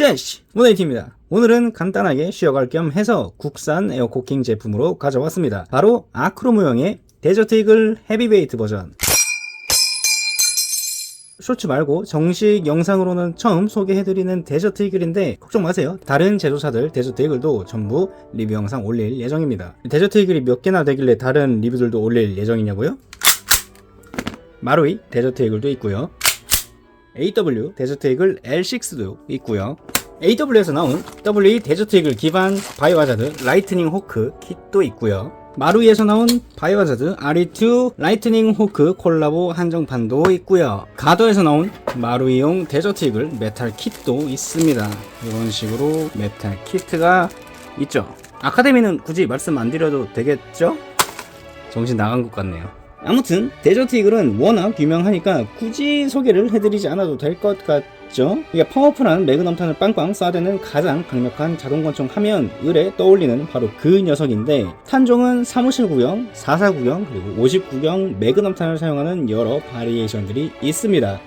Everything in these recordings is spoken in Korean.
쉐시 모네이티입니다. 오늘은 간단하게 쉬어갈 겸 해서 국산 에어코킹 제품으로 가져왔습니다. 바로 아크로모형의 데저트 이글 헤비웨이트 버전. 쇼츠 말고 정식 영상으로는 처음 소개해드리는 데저트 이글인데 걱정 마세요. 다른 제조사들 데저트 이글도 전부 리뷰 영상 올릴 예정입니다. 데저트 이글이 몇 개나 되길래 다른 리뷰들도 올릴 예정이냐고요? 마루이 데저트 이글도 있고요. AW 데저트 이글 L6도 있고요. AW에서 나온 WE 데저트 이글 기반 바이오하자드 라이트닝 호크 킷도 있고요. 마루이에서 나온 바이오하자드 RE2 라이트닝 호크 콜라보 한정판도 있고요. 가더에서 나온 마루이용 데저트 이글 메탈 킷도 있습니다. 이런 식으로 메탈 키트가 있죠. 아카데미는 굳이 말씀 안 드려도 되겠죠? 정신 나간 것 같네요. 아무튼 데저트 이글은 워낙 유명하니까 굳이 소개를 해드리지 않아도 될 것 같죠? 이게 파워풀한 매그넘탄을 빵빵 쏴대는 가장 강력한 자동권총 하면 을에 떠올리는 바로 그 녀석인데, 탄종은 사무실 구형, 44 구형, 그리고 59경 매그넘탄을 사용하는 여러 바리에이션들이 있습니다.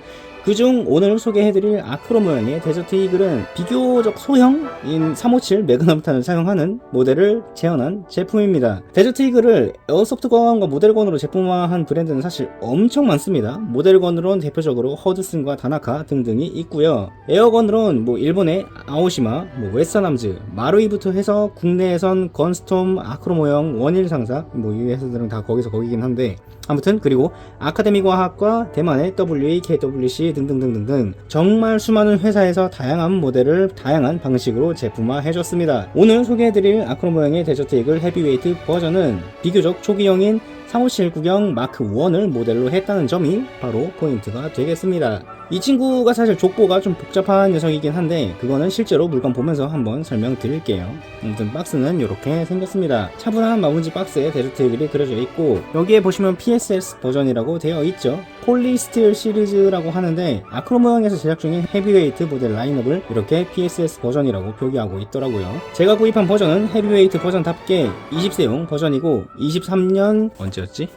그중 오늘 소개해드릴 아크로 모형의 데저트 이글은 비교적 소형인 357 매그넘탄을 사용하는 모델을 재현한 제품입니다. 데저트 이글을 에어소프트건과 모델건으로 제품화한 브랜드는 사실 엄청 많습니다. 모델건으론 대표적으로 허드슨과 다나카 등등이 있고요. 에어건으론 일본의 아오시마, 웨스턴함즈, 마루이부터 해서 국내에선 건스톰, 아크로 모형, 원일 상사, 이 회사들은 다 거기긴 한데, 아무튼 그리고 아카데미 과학과 대만의 WE, KWC 등등등등등 정말 수많은 회사에서 다양한 모델을 다양한 방식으로 제품화해줬습니다. 오늘 소개해드릴 아크로 모형의 데저트 이글 헤비웨이트 버전은 비교적 초기형인 357 구경 마크 1을 모델로 했다는 점이 바로 포인트가 되겠습니다. 이 친구가 사실 족보가 좀 복잡한 녀석이긴 한데 그거는 실제로 물건 보면서 한번 설명드릴게요. 아무튼 박스는 이렇게 생겼습니다. 차분한 마문지 박스에 데저트 이글이 그려져 있고, 여기에 보시면 PSS 버전이라고 되어 있죠. 폴리스틸 시리즈라고 하는데 아크로 모형에서 제작 중인 헤비웨이트 모델 라인업을 이렇게 PSS 버전이라고 표기하고 있더라고요. 제가 구입한 버전은 헤비웨이트 버전답게 20세용 버전이고 23년 언제였지?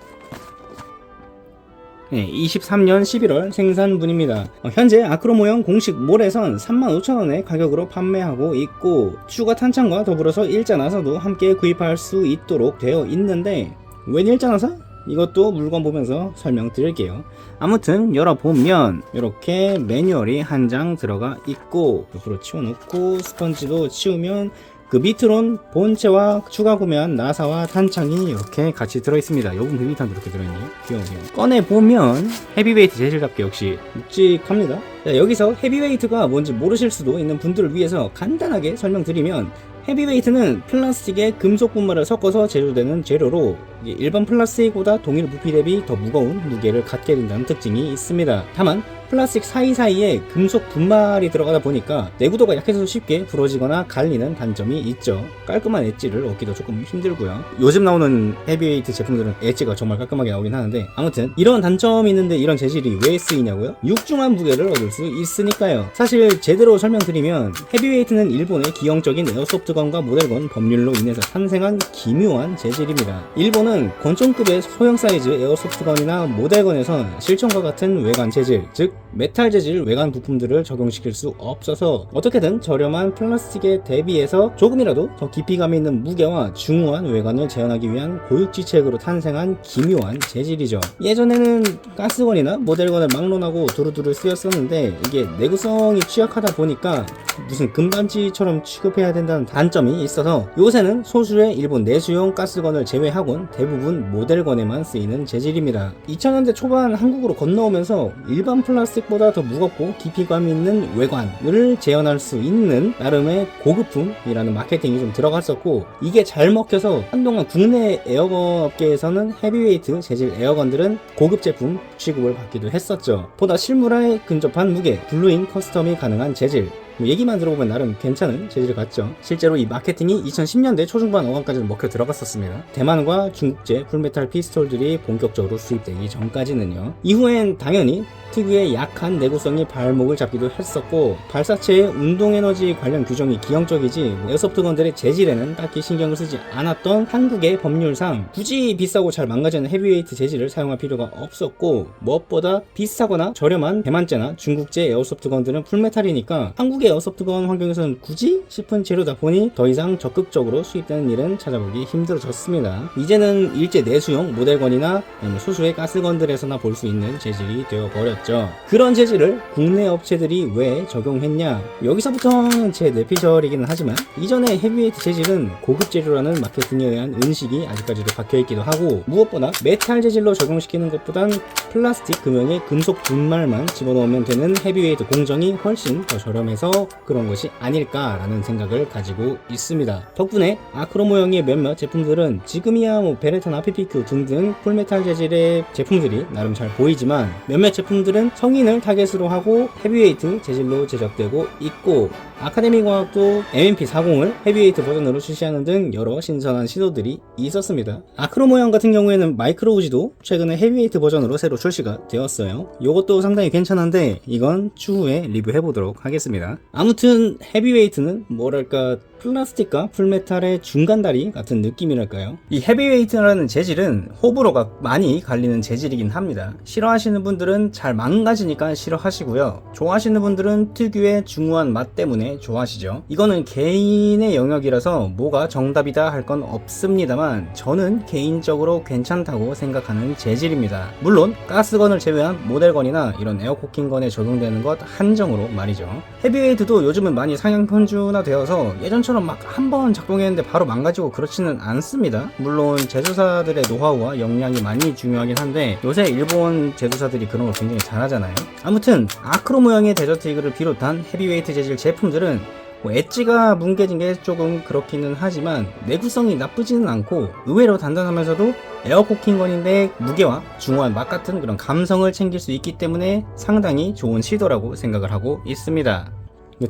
23년 11월 생산분입니다. 현재 아크로 모형 공식 몰에선 35,000원의 가격으로 판매하고 있고, 추가 탄창과 더불어서 일자 나사도 함께 구입할 수 있도록 되어 있는데, 웬 일자 나사? 이것도 물건 보면서 설명드릴게요. 아무튼 열어보면 이렇게 매뉴얼이 한 장 들어가 있고, 옆으로 치워놓고 스펀지도 치우면 그 밑으론 본체와 추가 구매한 나사와 탄창이 이렇게 같이 들어있습니다. 여분 비비탄도 이렇게 들어있네요. 귀여워. 꺼내보면 헤비웨이트 재질답게 역시 묵직합니다. 자, 여기서 헤비웨이트가 뭔지 모르실 수도 있는 분들을 위해서 간단하게 설명드리면, 헤비웨이트는 플라스틱에 금속 분말을 섞어서 제조되는 재료로 일반 플라스틱보다 동일 부피 대비 더 무거운 무게를 갖게 된다는 특징이 있습니다. 다만 플라스틱 사이사이에 금속 분말이 들어가다 보니까 내구도가 약해서 쉽게 부러지거나 갈리는 단점이 있죠. 깔끔한 엣지를 얻기도 조금 힘들고요. 요즘 나오는 헤비웨이트 제품들은 엣지가 정말 깔끔하게 나오긴 하는데, 아무튼 이런 단점이 있는데 이런 재질이 왜 쓰이냐고요? 육중한 무게를 얻을 수 있으니까요. 사실 제대로 설명드리면 헤비웨이트는 일본의 기형적인 에어소프트건과 모델건 법률로 인해서 탄생한 기묘한 재질입니다. 일본은 권총급의 소형 사이즈 에어소프트건이나 모델건에선 실총과 같은 외관 재질, 즉 메탈 재질 외관 부품들을 적용시킬 수 없어서 어떻게든 저렴한 플라스틱에 대비해서 조금이라도 더 깊이감이 있는 무게와 중후한 외관을 재현하기 위한 고육지책으로 탄생한 기묘한 재질이죠. 예전에는 가스건이나 모델건을 막론하고 두루두루 쓰였었는데, 이게 내구성이 취약하다 보니까 무슨 금반지처럼 취급해야 된다는 단점이 있어서 요새는 소수의 일본 내수용 가스건을 제외하곤 대부분 모델건에만 쓰이는 재질입니다. 2000년대 초반 한국으로 건너오면서 일반 플라스틱보다 더 무겁고 깊이감이 있는 외관을 재현할 수 있는 나름의 고급품이라는 마케팅이 좀 들어갔었고, 이게 잘 먹혀서 한동안 국내 에어건 업계에서는 헤비웨이트 재질 에어건들은 고급 제품 취급을 받기도 했었죠. 보다 실물에 근접한 무게, 블루인 커스텀이 가능한 재질, 얘기만 들어보면 나름 괜찮은 재질 같죠. 실제로 이 마케팅이 2010년대 초중반 어감까지는 먹혀 들어갔었습니다. 대만과 중국제 풀메탈 피스톨들이 본격적으로 수입되기 전까지는요. 이후엔 당연히 특유의 약한 내구성이 발목을 잡기도 했었고, 발사체의 운동에너지 관련 규정이 기형적이지 에어소프트건들의 재질에는 딱히 신경을 쓰지 않았던 한국의 법률상 굳이 비싸고 잘 망가지는 헤비웨이트 재질을 사용할 필요가 없었고, 무엇보다 비싸거나 저렴한 대만제나 중국제 에어소프트건들은 풀메탈이니까 한국의 에어소프트건 환경에서는 굳이 싶은 재료다 보니 더 이상 적극적으로 수입되는 일은 찾아보기 힘들어졌습니다. 이제는 일제 내수용 모델건이나 소수의 가스건들에서나 볼 수 있는 재질이 되어버렸죠. 그런 재질을 국내 업체들이 왜 적용했냐? 여기서부터는 제 뇌피셜이기는 하지만 이전에 헤비웨이트 재질은 고급 재료라는 마케팅에 의한 인식이 아직까지도 박혀있기도 하고, 무엇보다 메탈 재질로 적용시키는 것보단 플라스틱 금형에 금속 분말만 집어넣으면 되는 헤비웨이트 공정이 훨씬 더 저렴해서 그런 것이 아닐까라는 생각을 가지고 있습니다. 덕분에 아크로모형의 몇몇 제품들은 지금이야 베레타나 PPQ 등등 풀메탈 재질의 제품들이 나름 잘 보이지만, 몇몇 제품들은 성인을 타겟으로 하고 헤비웨이트 재질로 제작되고 있고, 아카데미 과학도 MMP40을 헤비웨이트 버전으로 출시하는 등 여러 신선한 시도들이 있었습니다. 아크로모형 같은 경우에는 마이크로우지도 최근에 헤비웨이트 버전으로 새로 출시가 되었어요. 이것도 상당히 괜찮은데 이건 추후에 리뷰해보도록 하겠습니다. 아무튼 헤비웨이트는 뭐랄까 플라스틱과 풀메탈의 중간다리 같은 느낌이랄까요. 이 헤비웨이트라는 재질은 호불호가 많이 갈리는 재질이긴 합니다. 싫어하시는 분들은 잘 망가지니까 싫어하시고요, 좋아하시는 분들은 특유의 중후한 맛 때문에 좋아하시죠. 이거는 개인의 영역이라서 뭐가 정답이다 할 건 없습니다만 저는 개인적으로 괜찮다고 생각하는 재질입니다. 물론 가스건을 제외한 모델건이나 이런 에어코킹건에 적용되는 것 한정으로 말이죠. 헤비웨이트도 요즘은 많이 상향 편준화되어서 예전처럼 막 한 번 작동했는데 바로 망가지고 그렇지는 않습니다. 물론 제조사들의 노하우와 역량이 많이 중요하긴 한데 요새 일본 제조사들이 그런 걸 굉장히 잘하잖아요. 아무튼 아크로 모형의 데저트 이글을 비롯한 헤비웨이트 재질 제품들은 엣지가 뭉개진 게 조금 그렇기는 하지만 내구성이 나쁘지는 않고 의외로 단단하면서도 에어코킹건인데 무게와 중후한 맛 같은 그런 감성을 챙길 수 있기 때문에 상당히 좋은 시도라고 생각을 하고 있습니다.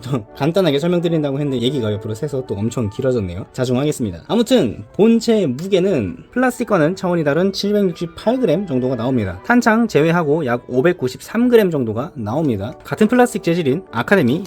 또 간단하게 설명드린다고 했는데 얘기가 옆으로 새서 또 엄청 길어졌네요. 자중하겠습니다. 아무튼 본체 무게는 플라스틱과는 차원이 다른 768g 정도가 나옵니다. 탄창 제외하고 약 593g 정도가 나옵니다. 같은 플라스틱 재질인 아카데미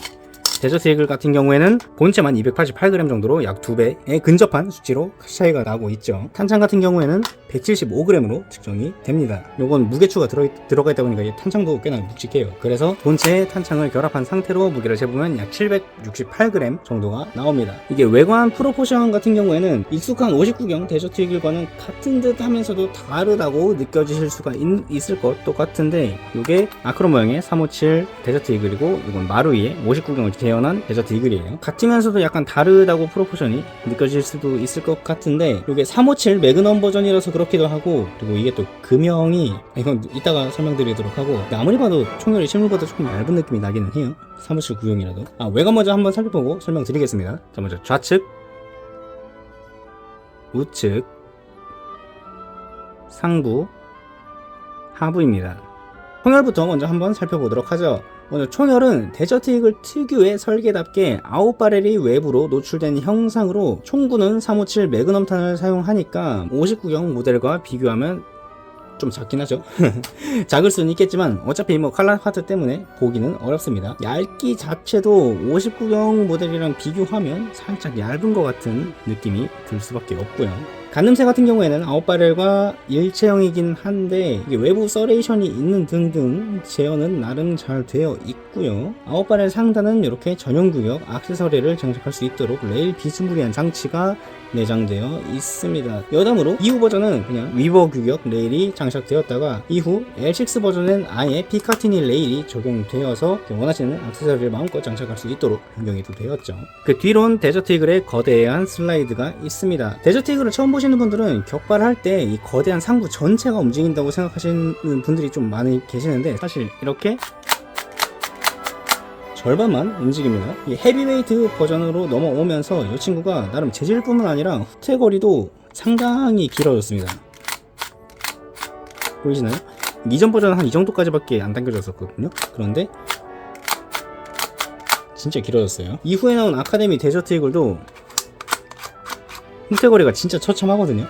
데저트 이글 같은 경우에는 본체만 288g 정도로 약 2배에 근접한 수치로 차이가 나고 있죠. 탄창 같은 경우에는 175g으로 측정이 됩니다. 요건 무게추가 들어가 있다 보니까 이 탄창도 꽤나 묵직해요. 그래서 본체에 탄창을 결합한 상태로 무게를 재보면 약 768g 정도가 나옵니다. 이게 외관 프로포션 같은 경우에는 익숙한 59경 데저트 이글과는 같은 듯 하면서도 다르다고 느껴지실 수가 있을 것 똑같은데, 요게 아크로 모형의 357 데저트 이글이고 이건 마루이의 59경을 재현한 데저트 이글이에요. 같으면서도 약간 다르다고 프로포션이 느껴질 수도 있을 것 같은데, 이게 357 매그넘 버전이라서 그렇기도 하고, 그리고 이게 또 금형이, 이건 이따가 설명드리도록 하고, 아무리 봐도 총열이 실물보다 조금 얇은 느낌이 나기는 해요. 357 구형이라도. 외관 먼저 한번 살펴보고 설명드리겠습니다. 자, 먼저 좌측, 우측, 상부, 하부입니다. 총열부터 먼저 한번 살펴보도록 하죠. 먼저 총열은 데저트 이글 특유의 설계답게 아웃바렐이 외부로 노출된 형상으로 총구는 357 매그넘탄을 사용하니까 59경 모델과 비교하면 좀 작긴 하죠. 작을 수는 있겠지만 어차피 칼라 파트 때문에 보기는 어렵습니다. 얇기 자체도 59경 모델이랑 비교하면 살짝 얇은 것 같은 느낌이 들 수밖에 없고요. 간냄새 같은 경우에는 아웃바렐과 일체형이긴 한데 이게 외부 서레이션이 있는 등등 제어는 나름 잘 되어 있고요. 아웃바렐 상단은 이렇게 전용 규격 액세서리를 장착할 수 있도록 레일 비스무리한 장치가 내장되어 있습니다. 여담으로 이후 버전은 그냥 위버 규격 레일이 장착되었다가 이후 L6 버전은 아예 피카티니 레일이 적용되어서 원하시는 액세서리를 마음껏 장착할 수 있도록 변경이 되었죠. 그 뒤론 데저트 이글의 거대한 슬라이드가 있습니다. 데저트 이글을 처음 보시는 분들은 격발할 때 이 거대한 상부 전체가 움직인다고 생각하시는 분들이 좀 많이 계시는데, 사실 이렇게 절반만 움직입니다. 이 헤비웨이트 버전으로 넘어오면서 이 친구가 나름 재질뿐만 아니라 후퇴거리도 상당히 길어졌습니다. 보이시나요? 이전 버전은 한 이 정도까지밖에 안 당겨졌었거든요. 그런데 진짜 길어졌어요. 이후에 나온 아카데미 데저트 이글도 후퇴거리가 진짜 처참하거든요.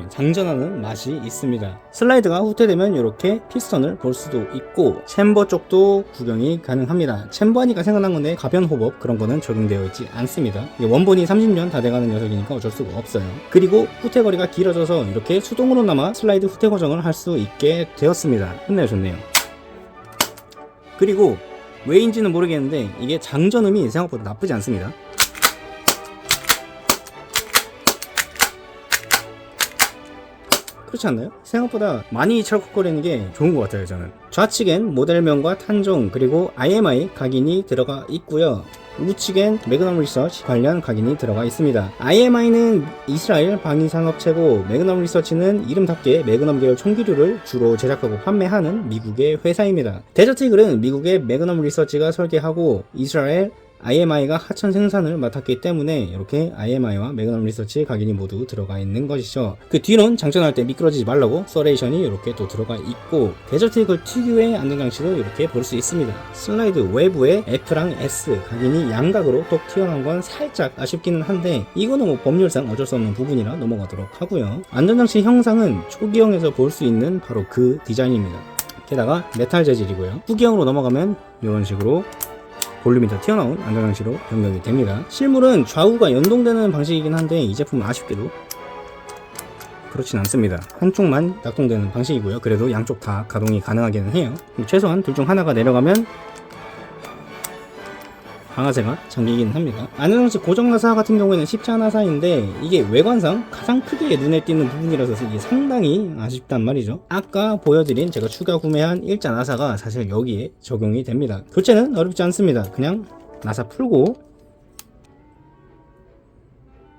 장전하는 맛이 있습니다. 슬라이드가 후퇴되면 이렇게 피스턴을 볼 수도 있고 챔버 쪽도 구경이 가능합니다. 챔버 하니까 생각난 건데 가변 호법 그런 거는 적용되어 있지 않습니다. 원본이 30년 다 돼가는 녀석이니까 어쩔 수가 없어요. 그리고 후퇴거리가 길어져서 이렇게 수동으로나마 슬라이드 후퇴 고정을 할 수 있게 되었습니다. 끝내줬네요. 그리고 왜인지는 모르겠는데 이게 장전음이 생각보다 나쁘지 않습니다. 그렇지 않나요? 생각보다 많이 찰컥거리는 게 좋은 것 같아요. 저는 좌측엔 모델명과 탄종 그리고 IMI 각인이 들어가 있고요. 우측엔 매그넘 리서치 관련 각인이 들어가 있습니다. IMI는 이스라엘 방위산업체고 매그넘 리서치는 이름답게 매그넘 계열 총기류를 주로 제작하고 판매하는 미국의 회사입니다. 데저트 이글은 미국의 매그넘 리서치가 설계하고 이스라엘 IMI가 하천 생산을 맡았기 때문에 이렇게 IMI와 매그넘 리서치 각인이 모두 들어가 있는 것이죠. 그 뒤는 장전할 때 미끄러지지 말라고 서레이션이 이렇게 또 들어가 있고 데저트 이글 특유의 안전장치도 이렇게 볼 수 있습니다. 슬라이드 외부에 F랑 S 각인이 양각으로 똑 튀어나온 건 살짝 아쉽기는 한데 이거는 뭐 법률상 어쩔 수 없는 부분이라 넘어가도록 하고요. 안전장치 형상은 초기형에서 볼 수 있는 바로 그 디자인입니다. 게다가 메탈 재질이고요. 후기형으로 넘어가면 이런 식으로 볼륨이 더 튀어나온 안전장치로 변경이 됩니다. 실물은 좌우가 연동되는 방식이긴 한데 이 제품은 아쉽게도 그렇진 않습니다. 한쪽만 낙동되는 방식이고요. 그래도 양쪽 다 가동이 가능하기는 해요. 최소한 둘 중 하나가 내려가면 방아쇠가 잠기긴 합니다. 안전장치 고정나사 같은 경우에는 십자나사인데 이게 외관상 가장 크게 눈에 띄는 부분이라서 이게 상당히 아쉽단 말이죠. 아까 보여드린 제가 추가 구매한 일자나사가 사실 여기에 적용이 됩니다. 교체는 어렵지 않습니다. 그냥 나사 풀고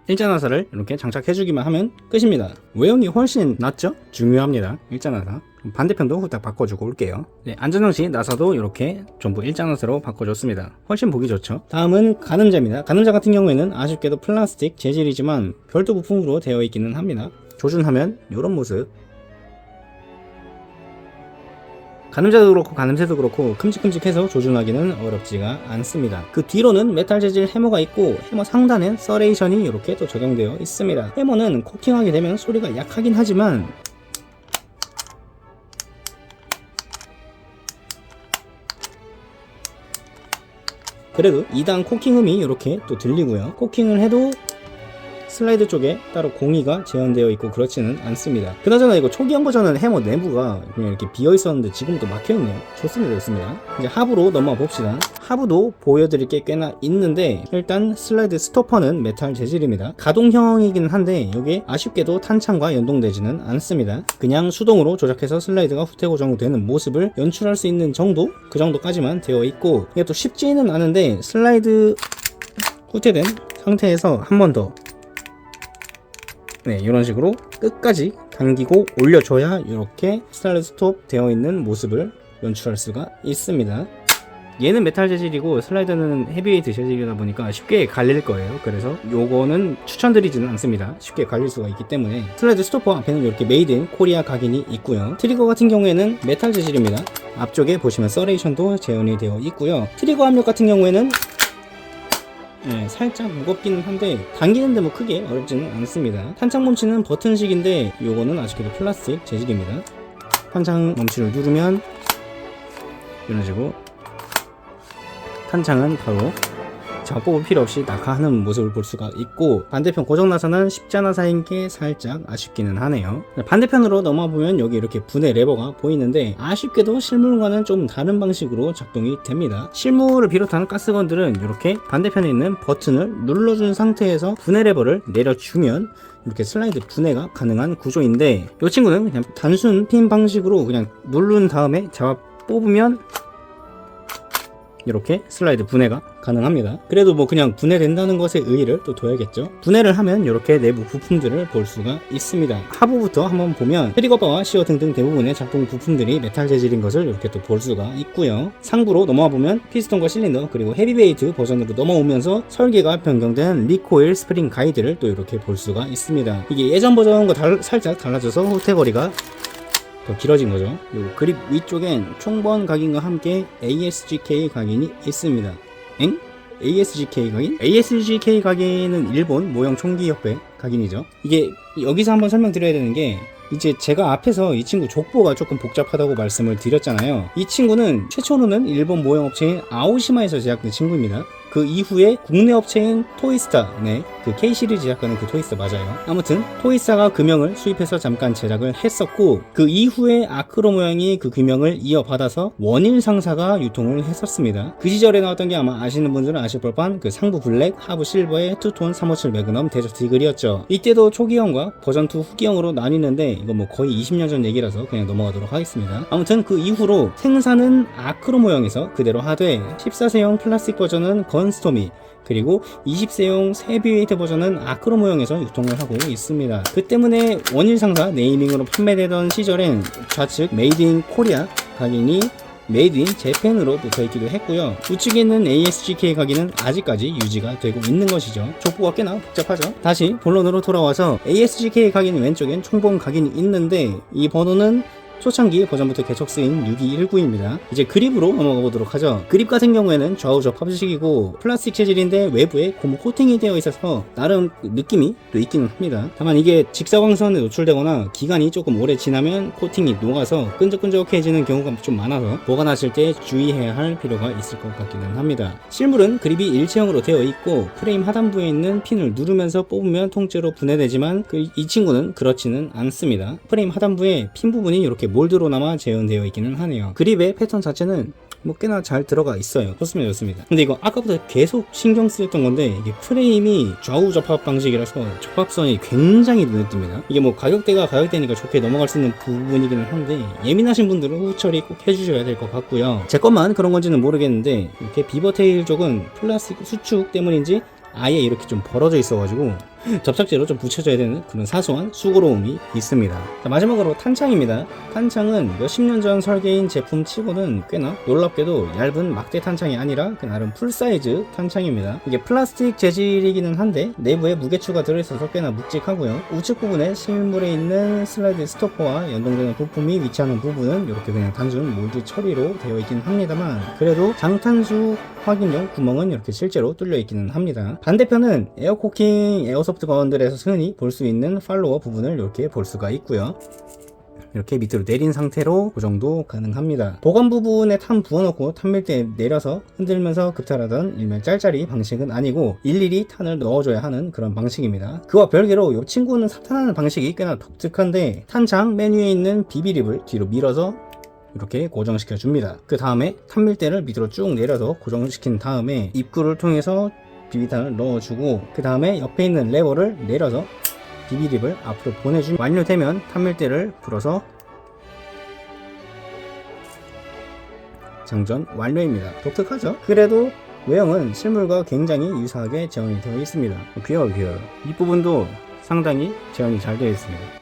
일자나사를 이렇게 장착해주기만 하면 끝입니다. 외형이 훨씬 낫죠? 중요합니다. 일자나사. 반대편도 후딱 바꿔주고 올게요. 네, 안전장치 나사도 이렇게 전부 일자나사로 바꿔줬습니다. 훨씬 보기 좋죠. 다음은 가늠자입니다. 가늠자 같은 경우에는 아쉽게도 플라스틱 재질이지만 별도 부품으로 되어 있기는 합니다. 조준하면 이런 모습. 가늠자도 그렇고 가늠쇠도 그렇고 큼직큼직해서 조준하기는 어렵지가 않습니다. 그 뒤로는 메탈 재질 해머가 있고 해머 상단엔 서레이션이 이렇게 또 적용되어 있습니다. 해머는 코팅하게 되면 소리가 약하긴 하지만 그래도 2단 코킹음이 이렇게 또 들리고요. 코킹을 해도 슬라이드 쪽에 따로 공이가 재현되어 있고 그렇지는 않습니다. 그나저나 이거 초기형 버전은 해머 내부가 그냥 이렇게 비어 있었는데 지금도 막혀 있네요. 좋습니다. 좋습니다. 이제 하부로 넘어가 봅시다. 하부도 보여드릴 게 꽤나 있는데 일단 슬라이드 스토퍼는 메탈 재질입니다. 가동형이긴 한데 이게 아쉽게도 탄창과 연동되지는 않습니다. 그냥 수동으로 조작해서 슬라이드가 후퇴 고정되는 모습을 연출할 수 있는 정도? 그 정도까지만 되어 있고 이게 또 쉽지는 않은데 슬라이드 후퇴된 상태에서 한 번 더 이런 식으로 끝까지 당기고 올려줘야 이렇게 슬라이드 스톱 되어 있는 모습을 연출할 수가 있습니다. 얘는 메탈 재질이고 슬라이드는 헤비웨이트 재질이다 보니까 쉽게 갈릴 거예요. 그래서 요거는 추천드리지는 않습니다. 쉽게 갈릴 수가 있기 때문에. 슬라이드 스토퍼 앞에는 이렇게 메이드 인 코리아 각인이 있고요. 트리거 같은 경우에는 메탈 재질입니다. 앞쪽에 보시면 서레이션도 재현이 되어 있고요. 트리거 압력 같은 경우에는 살짝 무겁기는 한데 당기는데 뭐 크게 어렵지는 않습니다. 탄창 멈추는 버튼식인데 요거는 아쉽게도 플라스틱 재질입니다. 탄창 멈추를 누르면 이런 식으로 탄창은 바로 잡고 필요 없이 낙하하는 모습을 볼 수가 있고 반대편 고정나사는 십자나사인 게 살짝 아쉽기는 하네요. 반대편으로 넘어보면 여기 이렇게 분해 레버가 보이는데 아쉽게도 실물과는 좀 다른 방식으로 작동이 됩니다. 실물을 비롯한 가스건들은 이렇게 반대편에 있는 버튼을 눌러준 상태에서 분해 레버를 내려주면 이렇게 슬라이드 분해가 가능한 구조인데 이 친구는 그냥 단순 핀 방식으로 그냥 누른 다음에 잡아 뽑으면 이렇게 슬라이드 분해가 가능합니다. 그래도 뭐 그냥 분해된다는 것에 의의를 또 둬야겠죠. 분해를 하면 이렇게 내부 부품들을 볼 수가 있습니다. 하부부터 한번 보면 트리거바와 시어 등등 대부분의 작동 부품들이 메탈 재질인 것을 이렇게 또 볼 수가 있고요. 상부로 넘어와 보면 피스톤과 실린더 그리고 헤비웨이트 버전으로 넘어오면서 설계가 변경된 리코일 스프링 가이드를 또 이렇게 볼 수가 있습니다. 이게 예전 버전과 살짝 달라져서 후퇴거리가 더 길어진 거죠. 그리고 그립 위쪽엔 총번 각인과 함께 ASGK 각인이 있습니다. 엥? ASGK 각인? ASGK 각인은 일본 모형 총기 협회 각인이죠. 이게 여기서 한번 설명드려야 되는 게, 이제 제가 앞에서 이 친구 족보가 조금 복잡하다고 말씀을 드렸잖아요. 이 친구는 최초로는 일본 모형 업체인 아오시마에서 제작된 친구입니다. 그 이후에 국내 업체인 토이스타, 그 K-시리즈 제작하는 그 토이스타 맞아요. 아무튼 토이스타가 금형을 수입해서 잠깐 제작을 했었고, 그 이후에 아크로 모양이 그 금형을 이어받아서 원일 상사가 유통을 했었습니다. 그 시절에 나왔던 게 아마 아시는 분들은 아실 법한 그 상부 블랙, 하부 실버의 투톤 357 매그넘 데저트 이글이었죠. 이때도 초기형과 버전2 후기형으로 나뉘는데 이거 뭐 거의 20년 전 얘기라서 그냥 넘어가도록 하겠습니다. 아무튼 그 이후로 생산은 아크로 모형에서 그대로 하되 14세형 플라스틱 버전은 건스토미, 그리고 20세용 헤비웨이트 버전은 아크로 모형에서 유통을 하고 있습니다. 그 때문에 원일 상사 네이밍으로 판매되던 시절엔 좌측 메이드 인 코리아 각인이 메이드 인 재팬으로 붙어있기도 했고요. 우측에 있는 ASGK 각인은 아직까지 유지가 되고 있는 것이죠. 족보가 꽤나 복잡하죠. 다시 본론으로 돌아와서 ASGK 각인 왼쪽엔 총본 각인이 있는데, 이 번호는 초창기 버전부터 계속 쓰인 6219입니다. 이제 그립으로 넘어가 보도록 하죠. 그립 같은 경우에는 좌우 접합식이고 플라스틱 재질인데 외부에 고무 코팅이 되어 있어서 나름 느낌이 또 있기는 합니다. 다만 이게 직사광선에 노출되거나 기간이 조금 오래 지나면 코팅이 녹아서 끈적끈적해지는 경우가 좀 많아서 보관하실 때 주의해야 할 필요가 있을 것 같기는 합니다. 실물은 그립이 일체형으로 되어 있고 프레임 하단부에 있는 핀을 누르면서 뽑으면 통째로 분해되지만 이 친구는 그렇지는 않습니다. 프레임 하단부에 핀 부분이 이렇게 몰드로나마 재현되어 있기는 하네요. 그립의 패턴 자체는 뭐 꽤나 잘 들어가 있어요. 좋습니다, 좋습니다. 근데 이거 아까부터 계속 신경 쓰였던 건데, 이게 프레임이 좌우 접합 방식이라서 접합선이 굉장히 눈에 띕니다. 이게 뭐 가격대가 가격대니까 좋게 넘어갈 수 있는 부분이기는 한데, 예민하신 분들은 후 처리 꼭 해주셔야 될 것 같고요. 제 것만 그런 건지는 모르겠는데, 이렇게 비버테일 쪽은 플라스틱 수축 때문인지 아예 이렇게 좀 벌어져 있어가지고 접착제로 좀 붙여줘야 되는 그런 사소한 수고로움이 있습니다. 자, 마지막으로 탄창입니다. 탄창은 몇십 년 전 설계인 제품 치고는 꽤나 놀랍게도 얇은 막대 탄창이 아니라 그 나름 풀사이즈 탄창입니다. 이게 플라스틱 재질이기는 한데 내부에 무게추가 들어있어서 꽤나 묵직하고요. 우측 부분에 실물에 있는 슬라이드 스토퍼와 연동되는 부품이 위치하는 부분은 이렇게 그냥 단순 몰드 처리로 되어 있긴 합니다만, 그래도 장탄수 확인용 구멍은 이렇게 실제로 뚫려 있기는 합니다. 반대편은 에어코킹 에어소프트 건들에서 흔히 볼 수 있는 팔로워 부분을 이렇게 볼 수가 있고요. 이렇게 밑으로 내린 상태로 고정도 가능합니다. 보관 부분에 탄 부어놓고 탄밀대 내려서 흔들면서 급탈하던 일명 짤짤이 방식은 아니고 일일이 탄을 넣어줘야 하는 그런 방식입니다. 그와 별개로 이 친구는 사탄하는 방식이 꽤나 독특한데, 탄창 메뉴에 있는 비비립을 뒤로 밀어서 이렇게 고정시켜 줍니다. 그 다음에 탄밀대를 밑으로 쭉 내려서 고정시킨 다음에 입구를 통해서 비비탄을 넣어주고, 그 다음에 옆에 있는 레버를 내려서 비비립을 앞으로 보내주면 완료되면 탄밀대를 풀어서 장전 완료입니다. 독특하죠? 그래도 외형은 실물과 굉장히 유사하게 재현이 되어 있습니다. 귀여워요. 이 부분도 상당히 재현이 잘 되어 있습니다.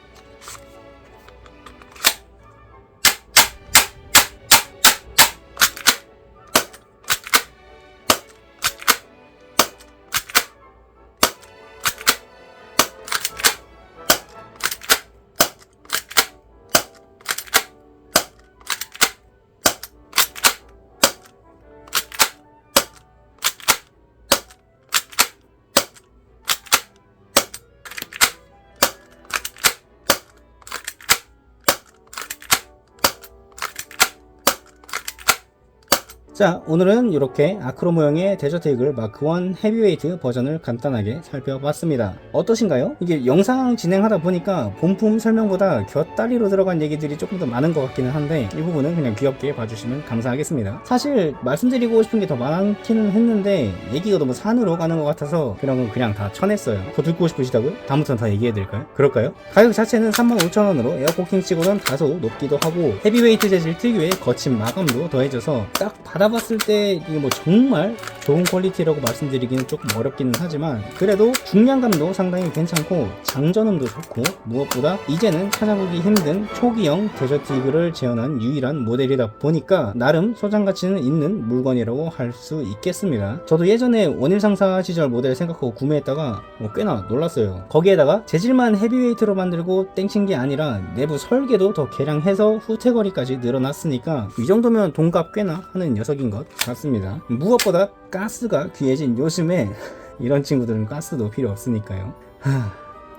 자, 오늘은 이렇게 아크로 모형의 데저트 이글 마크 1 헤비웨이트 버전을 간단하게 살펴봤습니다. 어떠신가요? 이게 영상 진행하다 보니까 본품 설명보다 곁다리로 들어간 얘기들이 조금 더 많은 것 같기는 한데, 이 부분은 그냥 귀엽게 봐주시면 감사하겠습니다. 사실 말씀드리고 싶은 게 더 많기는 했는데 얘기가 너무 산으로 가는 것 같아서 그런 건 그냥 다 쳐냈어요. 더 듣고 싶으시다고요? 다음부터는 다 얘기해드릴까요? 그럴까요? 가격 자체는 35,000원으로 에어코킹 치고는 다소 높기도 하고 헤비웨이트 재질 특유의 거친 마감도 더해져서 딱 받아봤을 때 이게 뭐 정말 좋은 퀄리티라고 말씀드리기는 조금 어렵기는 하지만, 그래도 중량감도 상당히 괜찮고 장전음도 좋고, 무엇보다 이제는 찾아보기 힘든 초기형 데저트 이글을 재현한 유일한 모델이다 보니까 나름 소장 가치는 있는 물건이라고 할 수 있겠습니다. 저도 예전에 원일 상사 시절 모델 생각하고 구매했다가 꽤나 놀랐어요. 거기에다가 재질만 헤비웨이트로 만들고 땡친 게 아니라 내부 설계도 더 개량해서 후퇴거리까지 늘어났으니까 이 정도면 돈값 꽤나 하는 녀석인 것 같습니다. 무엇보다 가스가 귀해진 요즘에 이런 친구들은 가스도 필요 없으니까요.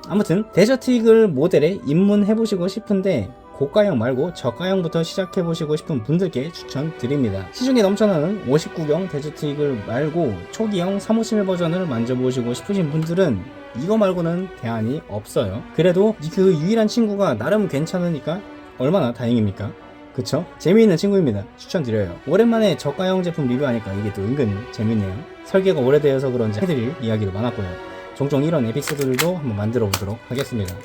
아무튼 데저트 이글 모델에 입문해보시고 싶은데 고가형 말고 저가형부터 시작해보시고 싶은 분들께 추천드립니다. 시중에 넘쳐나는 59경 데저트 이글 말고 초기형 357 버전을 만져보시고 싶으신 분들은 이거 말고는 대안이 없어요. 그래도 그 유일한 친구가 나름 괜찮으니까 얼마나 다행입니까? 그쵸? 재미있는 친구입니다. 추천드려요. 오랜만에 저가형 제품 리뷰하니까 이게 또 은근히 재밌네요. 설계가 오래되어서 그런지 해드릴 이야기도 많았고요. 종종 이런 에피소드들도 한번 만들어 보도록 하겠습니다.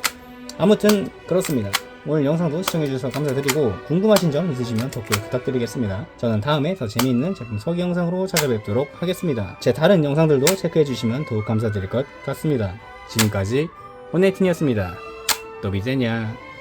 아무튼 그렇습니다. 오늘 영상도 시청해주셔서 감사드리고 궁금하신 점 있으시면 댓글 부탁드리겠습니다. 저는 다음에 더 재미있는 제품 소개 영상으로 찾아뵙도록 하겠습니다. 제 다른 영상들도 체크해주시면 더욱 감사드릴 것 같습니다. 지금까지 혼네팅이었습니다. 또 비제냐.